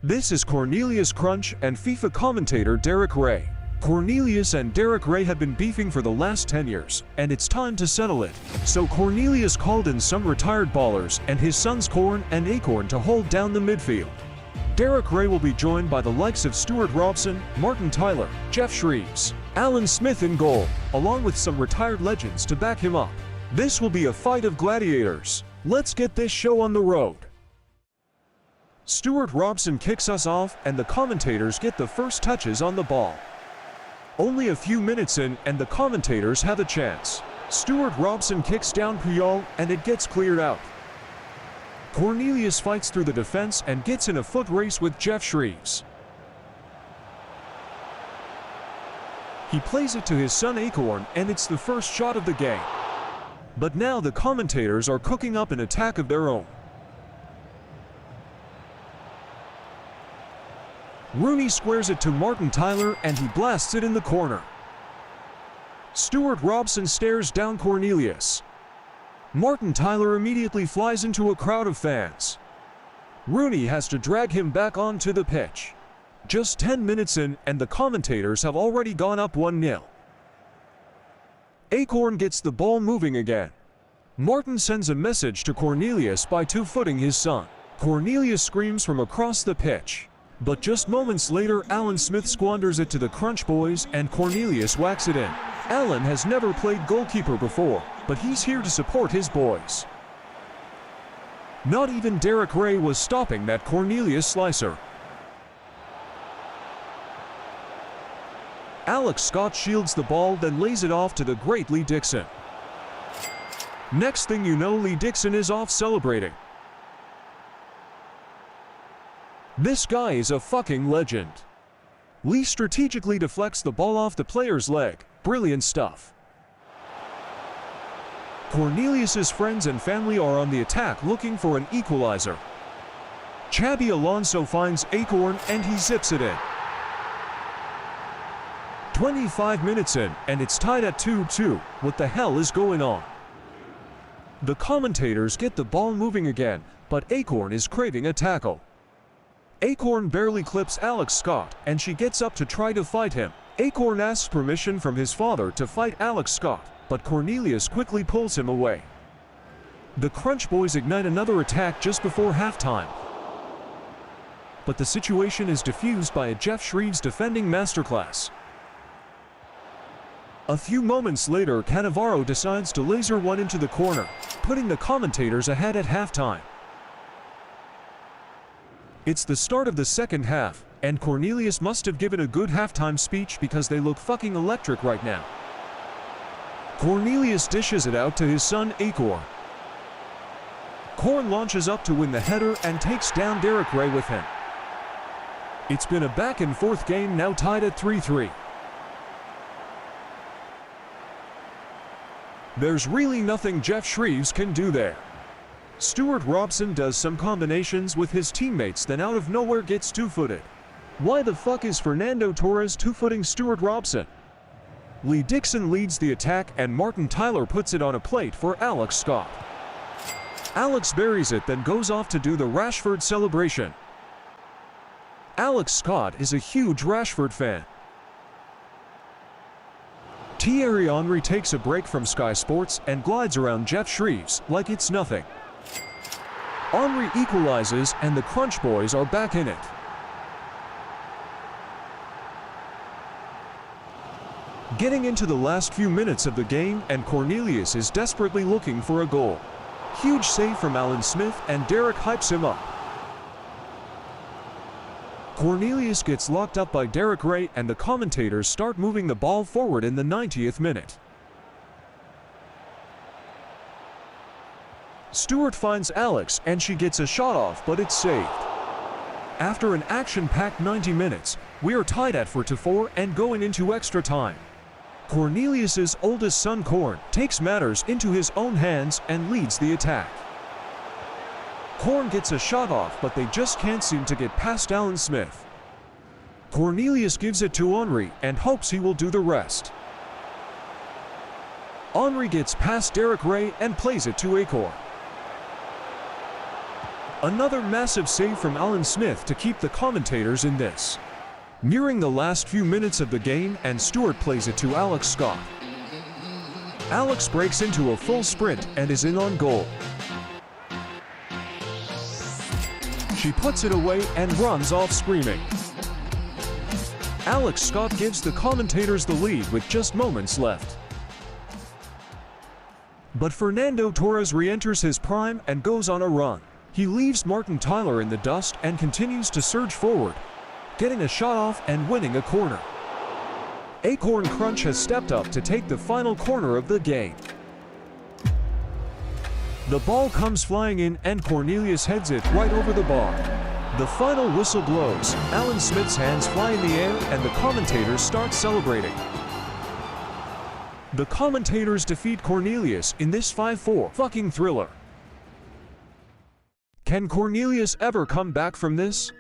This is Cornelius Krunch and FIFA commentator Derek Ray. Cornelius and Derek Ray have been beefing for the last 10 years, and it's time to settle it. So Cornelius called in some retired ballers and his sons Corn and Acorn to hold down the midfield. Derek Ray will be joined by the likes of Stuart Robson, Martin Tyler, Jeff Shreves, Alan Smith in goal, along with some retired legends to back him up. This will be a fight of gladiators. Let's get this show on the road. Stuart Robson kicks us off, and the commentators get the first touches on the ball. Only a few minutes in, and the commentators have a chance. Stuart Robson kicks down Puyol, and it gets cleared out. Cornelius fights through the defense and gets in a foot race with Jeff Shreves. He plays it to his son Acorn, and it's the first shot of the game. But now the commentators are cooking up an attack of their own. Rooney squares it to Martin Tyler, and he blasts it in the corner. Stuart Robson stares down Cornelius. Martin Tyler immediately flies into a crowd of fans. Rooney has to drag him back onto the pitch. Just 10 minutes in, and the commentators have already gone up 1-0. Acorn gets the ball moving again. Martin sends a message to Cornelius by two-footing his son. Cornelius screams from across the pitch. But just moments later, Alan Smith squanders it to the Krunch boys, and Cornelius whacks it in. Alan has never played goalkeeper before, but he's here to support his boys. Not even Derek Ray was stopping that Cornelius slicer. Alex Scott shields the ball, then lays it off to the great Lee Dixon. Next thing you know, Lee Dixon is off celebrating. This guy is a fucking legend. Lee strategically deflects the ball off the player's leg. Brilliant stuff. Cornelius's friends and family are on the attack looking for an equalizer. Xabi Alonso finds Acorn, and he zips it in. 25 minutes in, and it's tied at 2-2. What the hell is going on? The commentators get the ball moving again, but Acorn is craving a tackle. Acorn barely clips Alex Scott, and she gets up to try to fight him. Acorn asks permission from his father to fight Alex Scott, but Cornelius quickly pulls him away. The Krunch boys ignite another attack just before halftime. But the situation is diffused by a Jeff Shreves defending masterclass. A few moments later, Cannavaro decides to laser one into the corner, putting the commentators ahead at halftime. It's the start of the second half, and Cornelius must have given a good halftime speech because they look fucking electric right now. Cornelius dishes it out to his son Acorn. Corn launches up to win the header and takes down Derek Ray with him. It's been a back-and-forth game, now tied at 3-3. There's really nothing Jeff Shreves can do there. Stuart Robson does some combinations with his teammates, then out of nowhere gets two-footed. Why the fuck is Fernando Torres two-footing Stuart Robson? Lee Dixon leads the attack, and Martin Tyler puts it on a plate for Alex Scott. Alex buries it, then goes off to do the Rashford celebration. Alex Scott is a huge Rashford fan. Thierry Henry takes a break from Sky Sports and glides around Jeff Shreves like it's nothing. Henry equalizes, and the Krunch boys are back in it. Getting into the last few minutes of the game, and Cornelius is desperately looking for a goal. Huge save from Alan Smith, and Derek hypes him up. Cornelius gets locked up by Derek Ray, and the commentators start moving the ball forward in the 90th minute. Stuart finds Alex, and she gets a shot off, but it's saved. After an action-packed 90 minutes, we are tied at 4-4 and going into extra time. Cornelius's oldest son Corn takes matters into his own hands and leads the attack. Corn gets a shot off, but they just can't seem to get past Alan Smith. Cornelius gives it to Henry and hopes he will do the rest. Henry gets past Derek Ray and plays it to Acorn. Another massive save from Alan Smith to keep the commentators in this. Nearing the last few minutes of the game, and Stewart plays it to Alex Scott. Alex breaks into a full sprint and is in on goal. She puts it away and runs off screaming. Alex Scott gives the commentators the lead with just moments left. But Fernando Torres re-enters his prime and goes on a run. He leaves Martin Tyler in the dust and continues to surge forward, getting a shot off and winning a corner. Cornelius Krunch has stepped up to take the final corner of the game. The ball comes flying in and Cornelius heads it right over the bar. The final whistle blows, Alan Smith's hands fly in the air and the commentators start celebrating. The commentators defeat Cornelius in this 5-4 fucking thriller. Can Cornelius ever come back from this?